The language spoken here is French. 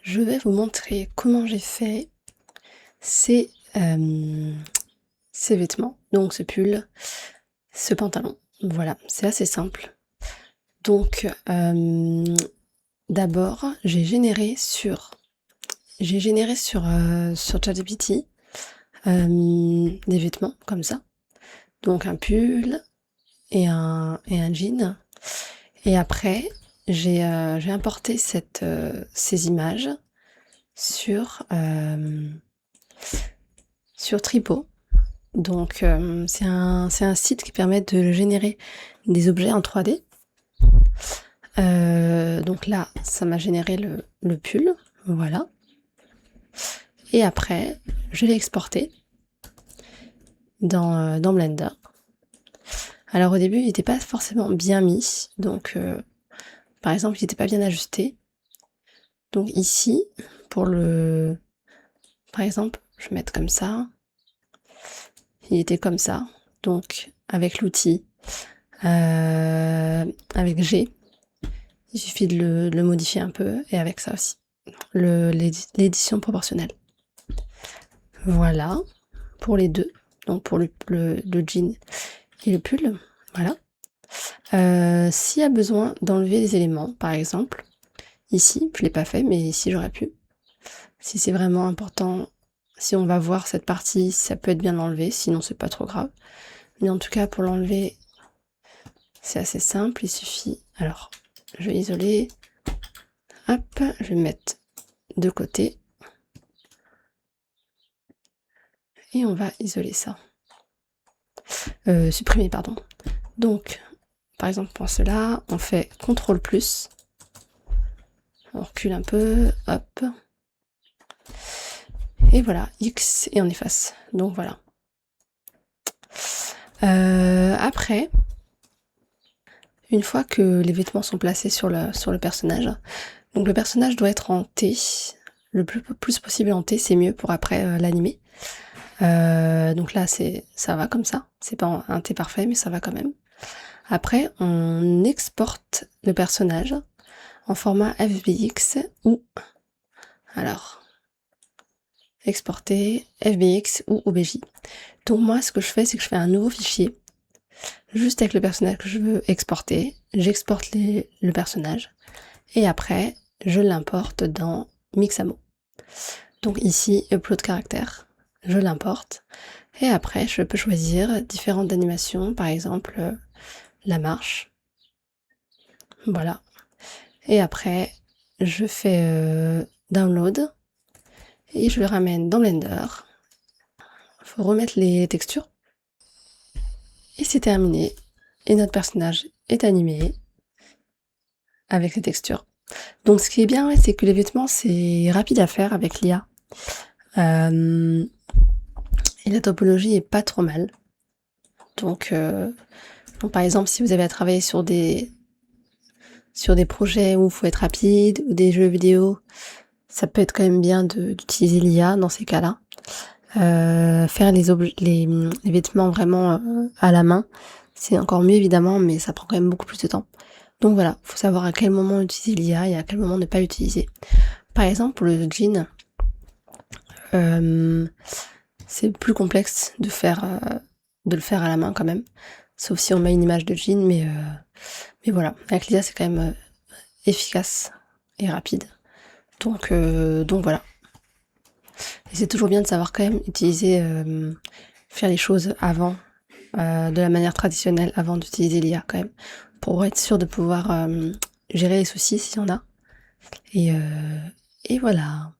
Je vais vous montrer comment j'ai fait ces, ces vêtements, donc ce pull, ce pantalon. Voilà, c'est assez simple. Donc, d'abord, sur ChatGPT, des vêtements comme ça. Donc un pull et un jean. Et après, j'ai importé ces images sur, sur Tripo. Donc c'est un site qui permet de générer des objets en 3D. Donc là, ça m'a généré le pull, voilà. Et après, je l'ai exporté dans Blender. Alors au début, il n'était pas forcément bien mis, donc par exemple, il n'était pas bien ajusté. Donc ici, par exemple, je vais mettre comme ça. Il était comme ça, donc avec l'outil, avec G, il suffit de le modifier un peu, et avec ça aussi, l'édition proportionnelle. Voilà, pour les deux, donc pour le jean et le pull, voilà. S'il y a besoin d'enlever des éléments, par exemple, ici, je l'ai pas fait, mais ici j'aurais pu. Si c'est vraiment important, si on va voir cette partie, ça peut être bien d'enlever, sinon c'est pas trop grave. Mais en tout cas, pour l'enlever, c'est assez simple, il suffit. Alors, je vais isoler. Hop, je vais mettre de côté. Et on va isoler ça. Supprimer, pardon. Donc, par exemple, pour cela, on fait CTRL+. On recule un peu, hop. Et voilà, X, et on efface. Donc voilà. Après, une fois que les vêtements sont placés sur le personnage, donc le personnage doit être en T, le plus possible en T, c'est mieux pour après l'animer. Donc là, ça va comme ça. C'est pas un T parfait, mais ça va quand même. Après, on exporte le personnage en format FBX ou... Alors, exporter FBX ou OBJ. Donc moi, ce que je fais, c'est que je fais un nouveau fichier, juste avec le personnage que je veux exporter. J'exporte le personnage. Et après, je l'importe dans Mixamo. Donc ici, upload caractère. Je l'importe. Et après, je peux choisir différentes animations, par exemple la marche. Voilà. Et après, je fais download et je le ramène dans Blender. Il faut remettre les textures. Et c'est terminé. Et notre personnage est animé avec les textures. Donc ce qui est bien, ouais, c'est que les vêtements, c'est rapide à faire avec l'IA. Et la topologie est pas trop mal. Donc par exemple, si vous avez à travailler sur des projets où il faut être rapide, ou des jeux vidéo, ça peut être quand même bien d'utiliser l'IA dans ces cas-là. Faire les vêtements vraiment à la main, c'est encore mieux évidemment, mais ça prend quand même beaucoup plus de temps. Donc voilà, faut savoir à quel moment utiliser l'IA et à quel moment ne pas l'utiliser. Par exemple, pour le jean, c'est plus complexe de le faire à la main quand même, sauf si on met une image de jean, mais voilà, avec l'IA c'est quand même efficace et rapide. Donc voilà. Et c'est toujours bien de savoir quand même utiliser, faire les choses avant, de la manière traditionnelle, avant d'utiliser l'IA quand même, pour être sûr de pouvoir gérer les soucis s'il y en a. Et voilà.